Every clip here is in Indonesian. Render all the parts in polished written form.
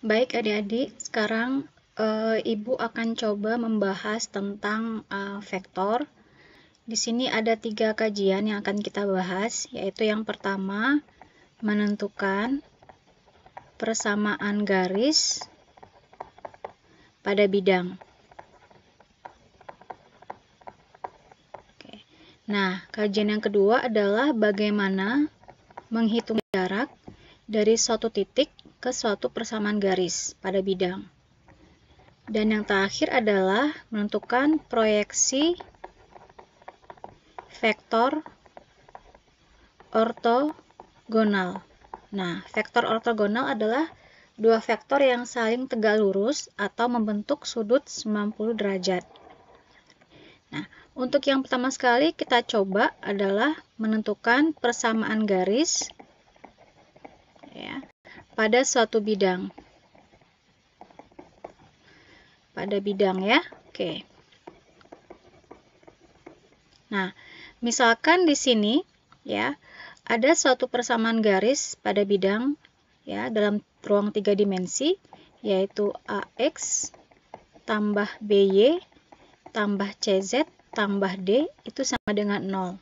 Baik adik-adik, sekarang Ibu akan coba membahas tentang vektor. Di sini ada 3 kajian yang akan kita bahas, yaitu yang pertama, menentukan persamaan garis pada bidang. Oke. Nah, kajian yang kedua adalah bagaimana menghitung jarak dari suatu titik ke suatu persamaan garis pada bidang. Dan yang terakhir adalah menentukan proyeksi vektor ortogonal. Nah, vektor ortogonal adalah dua vektor yang saling tegak lurus atau membentuk sudut 90 derajat. Nah, untuk yang pertama sekali kita coba adalah menentukan persamaan garis ya, pada suatu bidang. Pada bidang ya. Oke. Nah, misalkan di sini ya, ada suatu persamaan garis pada bidang ya dalam ruang 3 dimensi, yaitu AX tambah BY tambah CZ tambah D itu sama dengan 0.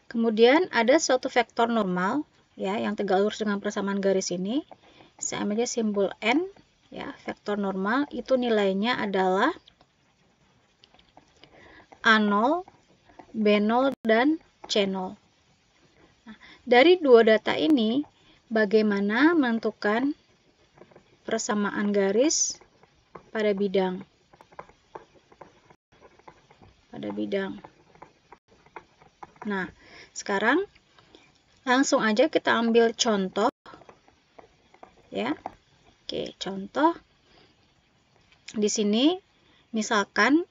Kemudian ada suatu vektor normal ya yang tegak lurus dengan persamaan garis ini. Saya ambil aja simbol N ya, vektor normal itu nilainya adalah A0, B0 dan C0. Nah, dari dua data ini bagaimana menentukan persamaan garis pada bidang? Nah, sekarang langsung aja kita ambil contoh ya. Oke, contoh di sini misalkan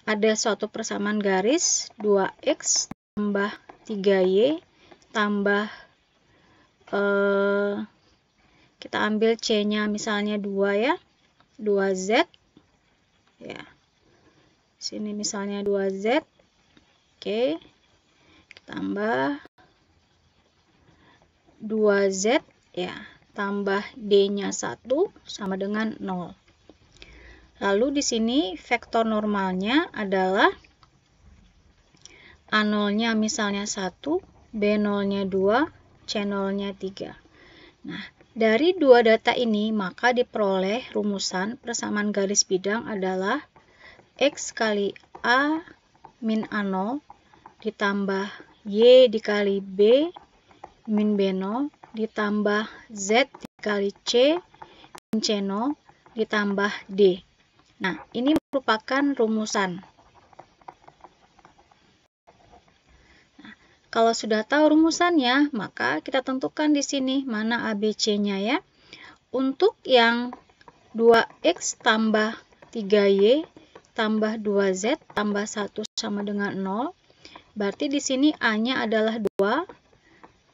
ada suatu persamaan garis 2x tambah 3y tambah kita ambil c-nya misalnya 2 ya, 2z ya. Sini misalnya 2z. Oke. Tambah 2z ya, tambah d-nya 1 sama dengan 0. Lalu di sini vektor normalnya adalah A0-nya misalnya 1, B0-nya 2, C0-nya 3. Nah, dari dua data ini maka diperoleh rumusan persamaan garis bidang adalah X kali A min A0 ditambah Y dikali B min B0 ditambah Z dikali C min C0 ditambah D. Nah, ini merupakan rumusan. Nah, kalau sudah tahu rumusannya, maka kita tentukan di sini mana ABC-nya ya. Untuk yang 2X tambah 3Y tambah 2Z tambah 1 sama dengan 0, berarti di sini A-nya adalah 2,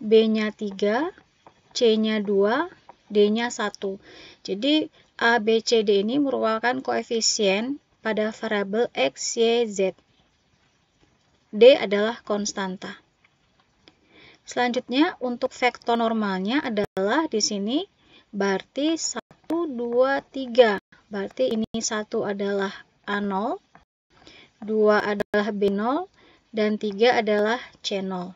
B-nya 3, C-nya 2, D-nya 1. Jadi A, B, C, D ini merupakan koefisien pada variabel X, Y, Z. D adalah konstanta. Selanjutnya untuk vektor normalnya adalah di sini berarti 1, 2, 3. Berarti ini 1 adalah A0, 2 adalah B0, dan 3 adalah C0.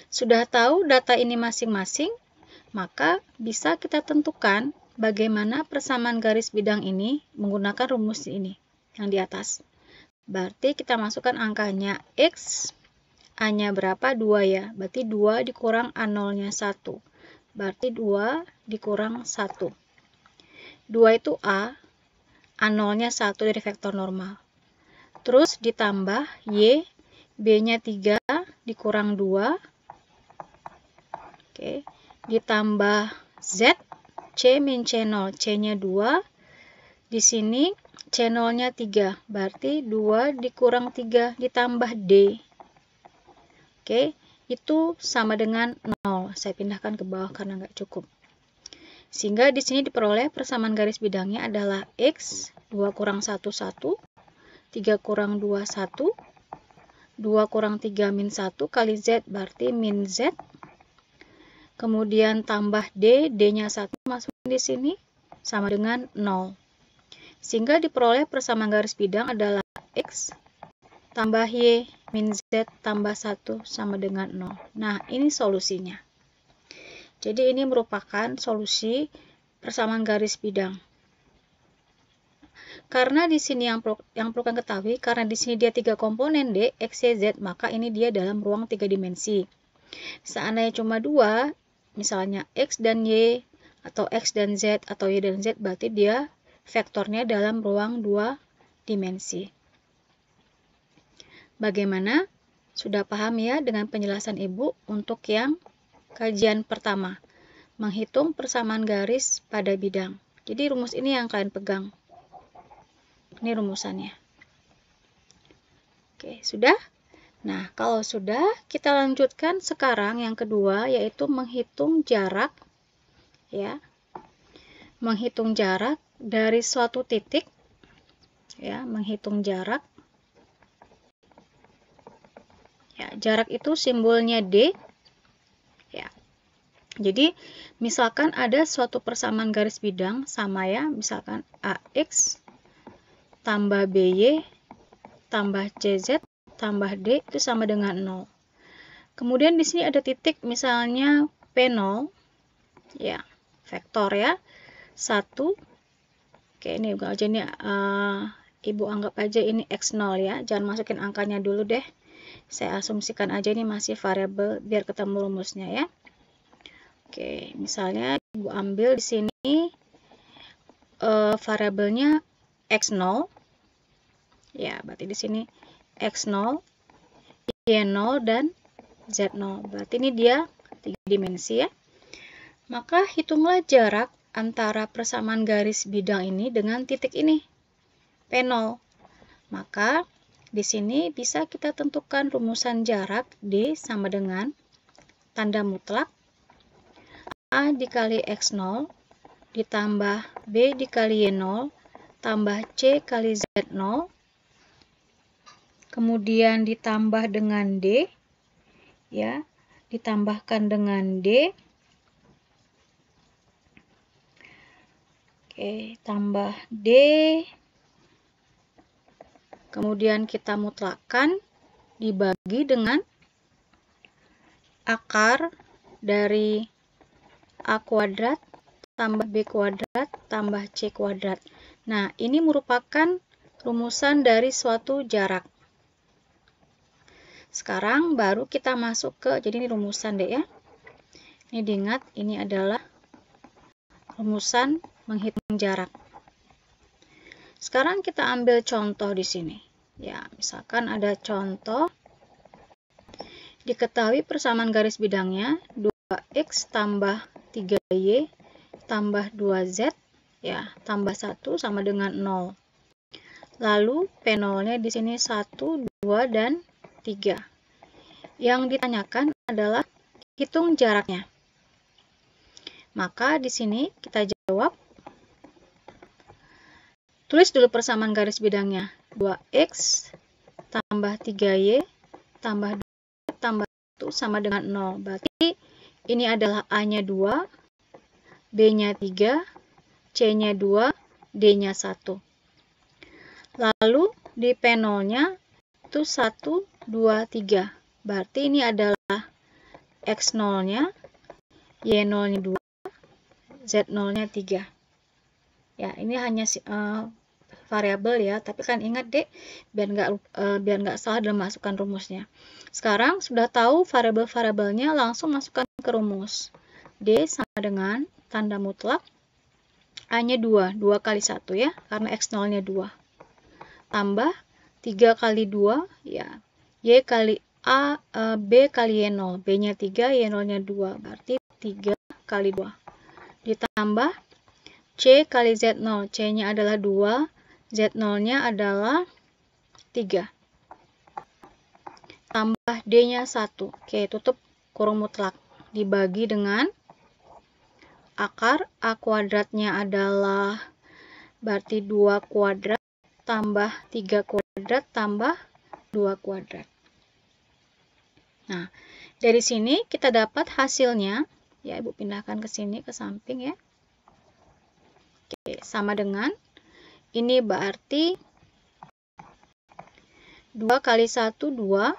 Sudah tahu data ini masing-masing, maka bisa kita tentukan bagaimana persamaan garis bidang ini menggunakan rumus ini yang di atas. Berarti kita masukkan angkanya X, A-nya berapa? 2 ya. Berarti 2 dikurang A0-nya 1. Berarti 2 dikurang 1. 2 itu A, A0-nya 1 dari vektor normal. Terus ditambah Y, B-nya 3 dikurang 2. Oke. Ditambah Z, C min C0, C-nya 2. Di sini C0-nya 3, berarti 2 dikurang 3 ditambah D. Oke, itu sama dengan 0. Saya pindahkan ke bawah karena nggak cukup. Sehingga di sini diperoleh persamaan garis bidangnya adalah X, 2 kurang 1, 1. 3 kurang 2, 1. 2 kurang 3 min 1 kali Z berarti min Z. Kemudian tambah D, D-nya 1 di sini sama dengan 0. Sehingga diperoleh persamaan garis bidang adalah X tambah Y min Z tambah 1 sama dengan 0. Nah, ini solusinya. Jadi ini merupakan solusi persamaan garis bidang. Karena di sini yang perlu kalian ketahui, karena di sini dia 3 komponen D, X, Y, Z, maka ini dia dalam ruang 3 dimensi. Seandainya cuma 2, misalnya X dan Y, atau X dan Z, atau Y dan Z, berarti dia vektornya dalam ruang 2 dimensi. Bagaimana? Sudah paham ya dengan penjelasan Ibu untuk yang kajian pertama, menghitung persamaan garis pada bidang. Jadi rumus ini yang kalian pegang. Ini rumusannya. Oke, sudah? Nah, kalau sudah, kita lanjutkan sekarang yang kedua, yaitu menghitung jarak. Ya, menghitung jarak dari suatu titik. Ya, menghitung jarak. Ya, jarak itu simbolnya D. Ya. Jadi, misalkan ada suatu persamaan garis bidang sama ya, misalkan AX tambah BY tambah CZ tambah D itu sama dengan 0. Kemudian di sini ada titik misalnya P0. Ya, vektor ya. 1. Oke, ini aja ini Ibu anggap aja ini X0 ya. Jangan masukin angkanya dulu deh. Saya asumsikan aja ini masih variabel biar ketemu rumusnya ya. Oke, misalnya Ibu ambil di sini variabelnya X0. Ya, berarti di sini X0, Y0 dan Z0. Berarti ini dia 3 dimensi ya. Maka hitunglah jarak antara persamaan garis bidang ini dengan titik ini, P0. Maka di sini bisa kita tentukan rumusan jarak D sama dengan tanda mutlak A dikali X0 ditambah B dikali Y0 tambah C kali Z0 kemudian ditambah dengan D ya, ditambahkan dengan D. Oke, tambah D. Kemudian kita mutlakkan dibagi dengan akar dari A kuadrat tambah B kuadrat tambah C kuadrat. Nah, ini merupakan rumusan dari suatu jarak. Sekarang baru kita masuk ke, jadi ini rumusan deh ya. Ini diingat, ini adalah rumusan menghitung jarak. Sekarang kita ambil contoh di sini. Ya, misalkan ada contoh. Diketahui persamaan garis bidangnya 2x tambah 3y tambah 2z ya, tambah 1 sama dengan 0. Lalu P0-nya di sini 1, 2 dan 3. Yang ditanyakan adalah hitung jaraknya. Maka di sini kita jawab. Tulis dulu persamaan garis bidangnya. 2x tambah 3y tambah 2 tambah 1 sama dengan 0. Berarti ini adalah A-nya 2, B-nya 3, C-nya 2, D-nya 1. Lalu di P0-nya itu 1, 2, 3. Berarti ini adalah X0-nya, Y0-nya 2, Z0-nya 3. Ya, ini hanya variabel ya, tapi kan ingat dek, biar nggak salah dalam masukkan rumusnya. Sekarang sudah tahu variabel-variabelnya, langsung masukkan ke rumus. D sama dengan tanda mutlak A-nya 2, 2 kali 1 ya, karena X0-nya 2. Tambah 3 kali 2 ya, Y kali B kali Y0, B-nya 3, Y0-nya 2, berarti 3 kali 2. Ditambah C kali Z0, C-nya adalah 2, Z0-nya adalah 3. Tambah D-nya 1. Oke, tutup kurung mutlak. Dibagi dengan akar A kuadratnya adalah berarti 2 kuadrat tambah 3 kuadrat tambah 2 kuadrat. Nah, dari sini kita dapat hasilnya. Ya, Ibu pindahkan ke sini, ke samping ya. Oke, sama dengan ini berarti 2 kali 1 2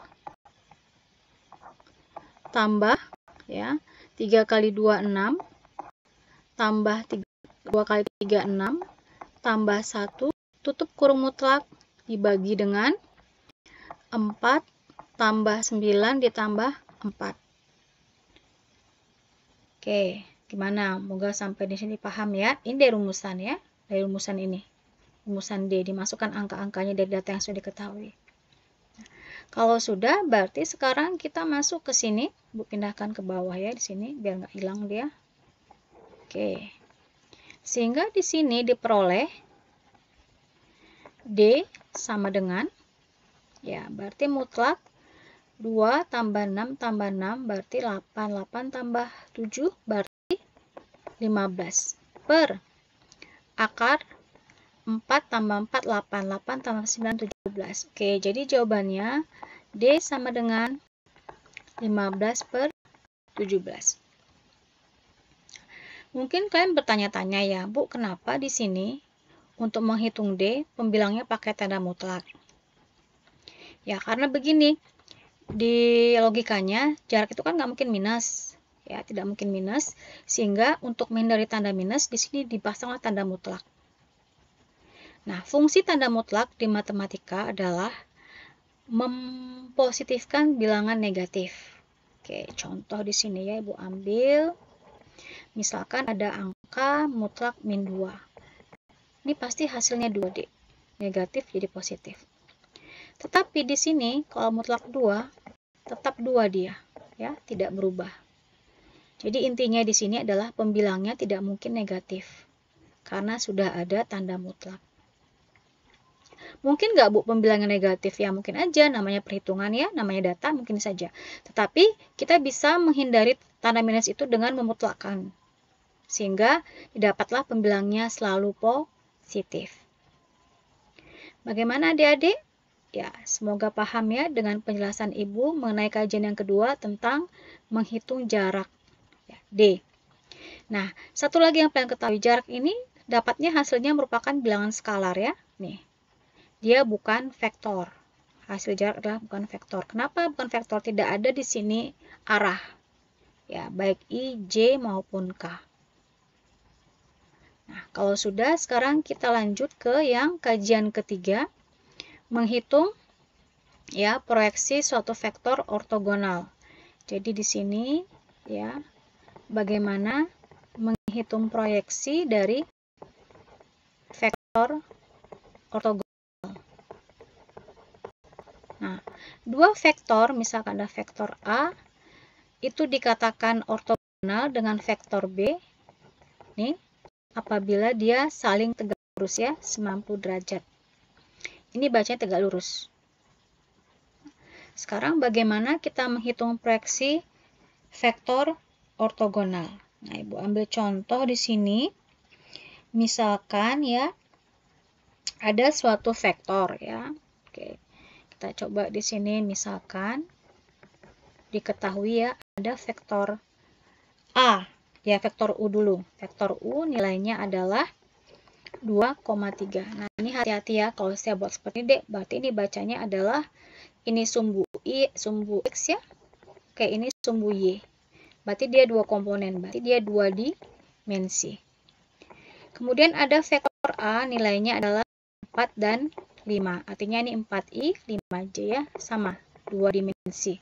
tambah ya 3 kali 2 6 tambah 2 kali 3 6 tambah 1 tutup kurung mutlak dibagi dengan 4 tambah 9 ditambah 4. Oke, gimana? Moga sampai di sini paham ya. Ini dari rumusan ya. Dari rumusan ini. Rumusan D, dimasukkan angka-angkanya dari data yang sudah diketahui. Kalau sudah, berarti sekarang kita masuk ke sini. Bu pindahkan ke bawah ya di sini biar nggak hilang dia. Oke. Sehingga di sini diperoleh D sama dengan ya, berarti mutlak 2 tambah 6 tambah 6 berarti 8. 8 tambah 7 berarti 15. Per akar 4 tambah 4, 8. 8 tambah 9, 17. Oke, jadi jawabannya D sama dengan 15 per 17. Mungkin kalian bertanya-tanya ya, Bu, kenapa di sini untuk menghitung D, pembilangnya pakai tanda mutlak? Ya, karena begini. Di logikanya jarak itu kan nggak mungkin minus ya, tidak mungkin minus, sehingga untuk menghindari tanda minus di sini dipasanglah tanda mutlak. Nah, fungsi tanda mutlak di matematika adalah mempositifkan bilangan negatif. Oke, contoh di sini ya, Ibu ambil misalkan ada angka mutlak min 2. Ini pasti hasilnya 2D, negatif jadi positif. Tetapi di sini kalau mutlak 2 tetap 2 dia, ya, tidak berubah. Jadi intinya di sini adalah pembilangnya tidak mungkin negatif, karena sudah ada tanda mutlak. Mungkin nggak Bu pembilangnya negatif? Ya mungkin aja, namanya perhitungan ya, namanya data, mungkin saja. Tetapi kita bisa menghindari tanda minus itu dengan memutlakkan, sehingga didapatlah pembilangnya selalu positif. Bagaimana adik-adik? Ya, semoga paham ya dengan penjelasan Ibu mengenai kajian yang kedua tentang menghitung jarak ya, D. Nah, satu lagi yang kalian ketahui, jarak ini dapatnya hasilnya merupakan bilangan skalar ya. Nih, dia bukan vektor. Hasil jarak adalah bukan vektor. Kenapa bukan vektor? Tidak ada di sini arah. Ya, baik I, J maupun K. Nah, kalau sudah, sekarang kita lanjut ke yang kajian ketiga. Menghitung ya proyeksi suatu vektor ortogonal. Jadi di sini ya bagaimana menghitung proyeksi dari vektor ortogonal. Nah, dua vektor misalkan ada vektor A itu dikatakan ortogonal dengan vektor B nih apabila dia saling tegak lurus ya 90 derajat. Ini bacanya tegak lurus. Sekarang bagaimana kita menghitung proyeksi vektor ortogonal? Nah, Ibu ambil contoh di sini. Misalkan ya ada suatu vektor ya. Oke. Kita coba di sini misalkan diketahui ya ada vektor A. Ya, vektor U dulu. Vektor U nilainya adalah 2,3. Nah, ini hati-hati ya kalau saya buat seperti ini, Dek. Berarti ini bacanya adalah ini sumbu I, sumbu X ya. Oke, ini sumbu Y. Berarti dia dua komponen, berarti dia dua dimensi. Kemudian ada vektor A, nilainya adalah 4 dan 5. Artinya ini 4I, 5J ya, sama, dua dimensi.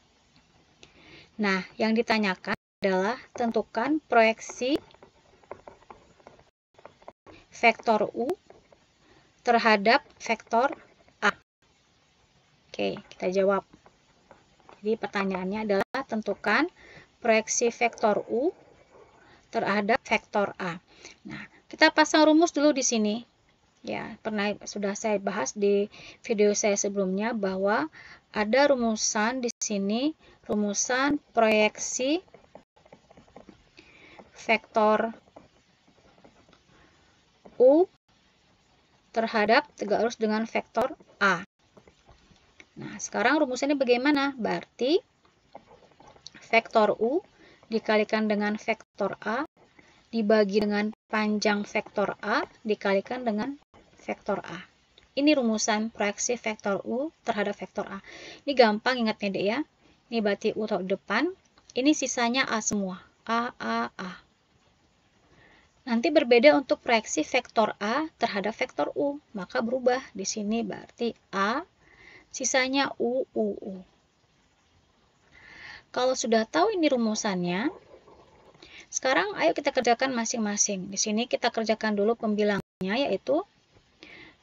Nah, yang ditanyakan adalah tentukan proyeksi vektor U terhadap vektor A. Oke, kita jawab. Jadi pertanyaannya adalah tentukan proyeksi vektor U terhadap vektor A. Nah, kita pasang rumus dulu di sini. Ya, sudah saya bahas di video saya sebelumnya bahwa ada rumusan di sini, rumusan proyeksi vektor U terhadap tegak lurus dengan vektor A. Nah, sekarang rumusannya bagaimana? Berarti vektor U dikalikan dengan vektor A dibagi dengan panjang vektor A dikalikan dengan vektor A. Ini rumusan proyeksi vektor U terhadap vektor A. Ini gampang ingatnya deh ya. Ini berarti U taruh depan. Ini sisanya A semua. A, A, A. Nanti berbeda untuk proyeksi vektor A terhadap vektor U. Maka berubah. Di sini berarti A, sisanya U, U, U. Kalau sudah tahu ini rumusannya, sekarang ayo kita kerjakan masing-masing. Di sini kita kerjakan dulu pembilangannya, yaitu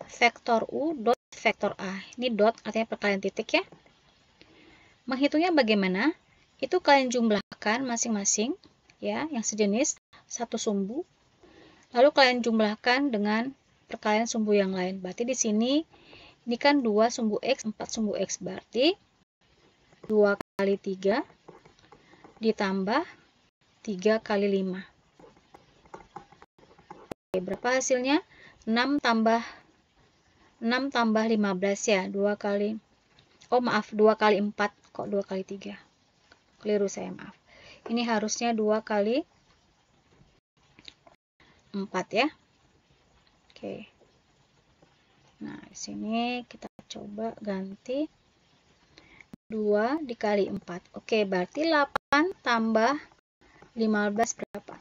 vektor U dot vektor A. Ini dot artinya perkalian titik ya. Menghitungnya bagaimana? Itu kalian jumlahkan masing-masing ya, yang sejenis satu sumbu. Lalu kalian jumlahkan dengan perkalian sumbu yang lain. Berarti di sini ini kan 2 sumbu X, 4 sumbu X. Berarti 2 kali 3 ditambah 3 kali 5. Oke, berapa hasilnya? 6 tambah 15 ya. 2 kali, oh maaf, 2 kali 4. Kok 2 kali 3? Keliru saya, maaf. Ini harusnya 2 kali 4 ya. Oke. Nah, di sini kita coba ganti 2 dikali 4. Oke, berarti 8 tambah 15 berapa?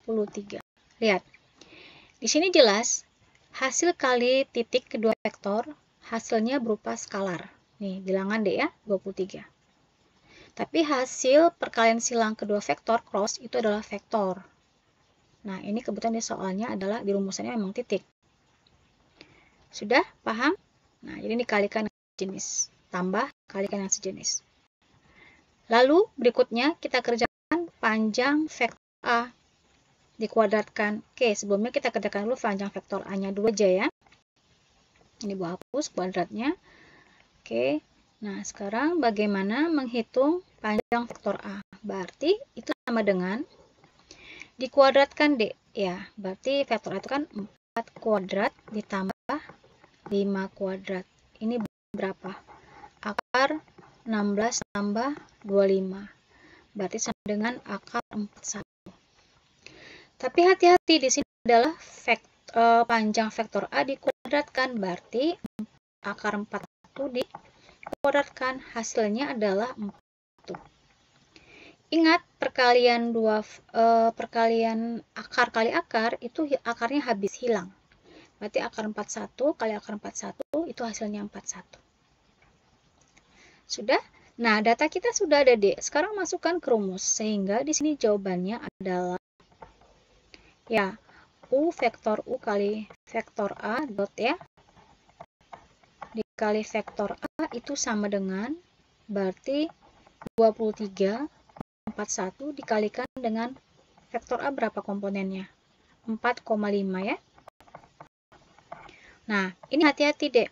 23. Lihat. Di sini jelas hasil kali titik kedua vektor hasilnya berupa skalar. Nih, bilangan deh ya, 23. Tapi hasil perkalian silang kedua vektor cross itu adalah vektor. Nah, ini kebetulan di soalnya adalah di rumusannya memang titik. Sudah paham? Nah, jadi dikalikan yang sejenis. Tambah kalikan yang sejenis. Lalu berikutnya kita kerjakan panjang vektor A. Dikuadratkan. Oke, sebelumnya kita kerjakan dulu panjang vektor A-nya dulu aja ya. Ini Bu hapus kuadratnya. Oke. Nah, sekarang bagaimana menghitung panjang vektor A? Berarti itu sama dengan dikuadratkan D. Ya, berarti vektor A itu kan 4 kuadrat ditambah 5 kuadrat. Ini berapa? Akar 16 tambah 25. Berarti sama dengan akar 41. Tapi hati-hati, di sini adalah panjang vektor A dikuadratkan. Berarti akar 41 dikuadratkan, hasilnya adalah 4. Ingat, perkalian akar kali akar itu akarnya habis hilang. Berarti akar 41 kali akar 41 itu hasilnya 41. Sudah? Nah, data kita sudah ada D. Sekarang masukkan ke rumus, sehingga di sini jawabannya adalah ya, U vektor U kali vektor A dot ya, dikali vektor A itu sama dengan, berarti 23 41 dikalikan dengan vektor A berapa komponennya? 4,5 ya. Nah, ini hati-hati deh.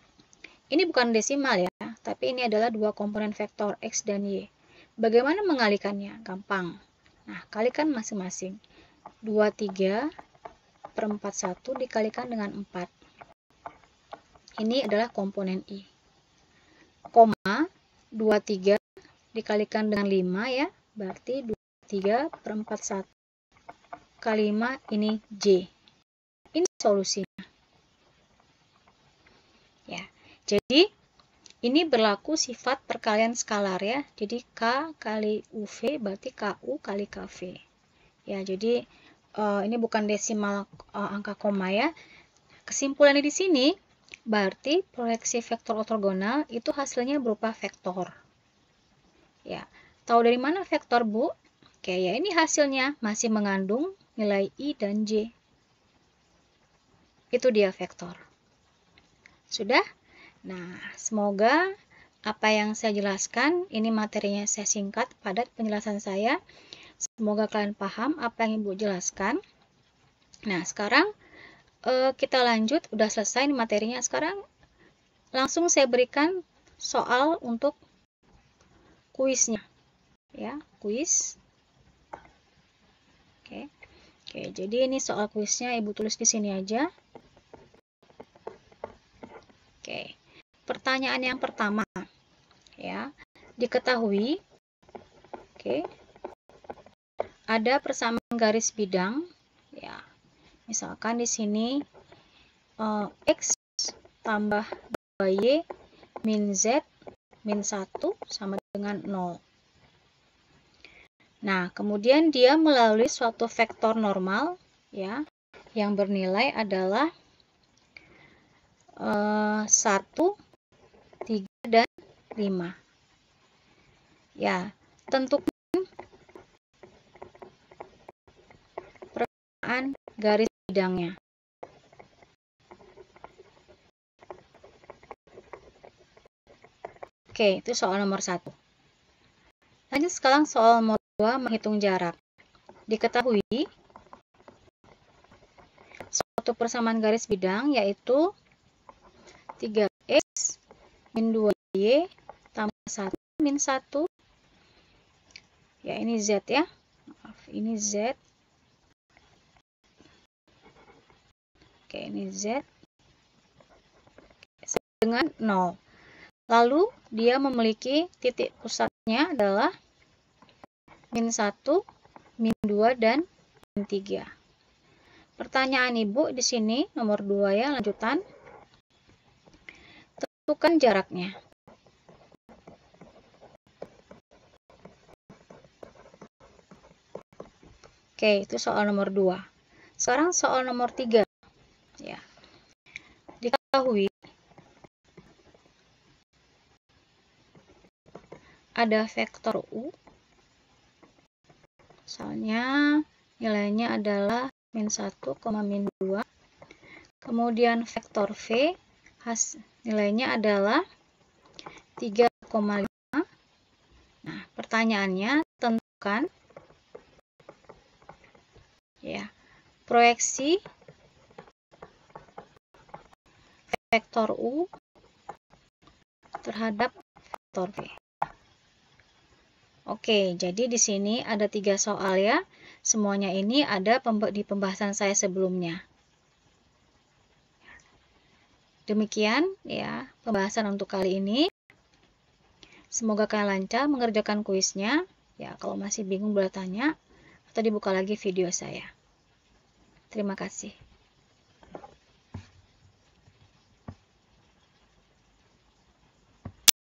Ini bukan desimal ya, tapi ini adalah 2 komponen vektor X dan Y. Bagaimana mengalikannya? Gampang. Nah, kalikan masing-masing. 23 per 41 dikalikan dengan 4. Ini adalah komponen I. Koma, 23 dikalikan dengan 5 ya. Berarti 23 per 41 kali 5 ini J. Ini solusinya. Ya. Jadi ini berlaku sifat perkalian skalar ya. Jadi K kali UV berarti KU kali KV. Ya, jadi ini bukan desimal angka koma ya. Kesimpulannya di sini berarti proyeksi vektor ortogonal itu hasilnya berupa vektor. Ya. Tahu dari mana vektor, Bu? Oke, ya ini hasilnya masih mengandung nilai I dan J. Itu dia vektor. Sudah? Nah, semoga apa yang saya jelaskan, ini materinya saya singkat, padat penjelasan saya. Semoga kalian paham apa yang Ibu jelaskan. Nah, sekarang kita lanjut, udah selesai nih materinya. Sekarang langsung saya berikan soal untuk kuisnya. Ya, kuis. Oke, jadi ini soal kuisnya Ibu tulis di sini aja. Oke, pertanyaan yang pertama, ya, diketahui, ada persamaan garis bidang Ya, misalkan di sini X tambah 2Y min Z min 1 sama dengan 0. Nah, kemudian dia melalui suatu vektor normal ya, yang bernilai adalah 1, 3, dan 5. Ya, tentukan persamaan garis bidangnya. Oke, itu soal nomor 1. Lanjut sekarang soal nomor 2, menghitung jarak. Diketahui suatu persamaan garis bidang yaitu 3x min 2y tambah 1 min 1. Ya, ini z ya. Maaf, ini z. Oke, ini z dengan 0. Lalu dia memiliki titik pusatnya adalah min 1, min 2, dan min 3. Pertanyaan Ibu di sini nomor 2 ya, lanjutan. Tentukan jaraknya. Oke, itu soal nomor 2. Sekarang soal nomor 3. Ya. Diketahui ada vektor U. Misalnya nilainya adalah min 1, min 2. Kemudian vektor V nilainya adalah 3,5. Nah, pertanyaannya tentukan ya proyeksi vektor U terhadap vektor V. Oke, jadi di sini ada 3 soal ya. Semuanya ini ada di pembahasan saya sebelumnya. Demikian ya pembahasan untuk kali ini. Semoga kalian lancar mengerjakan kuisnya. Ya, kalau masih bingung boleh tanya atau dibuka lagi video saya. Terima kasih.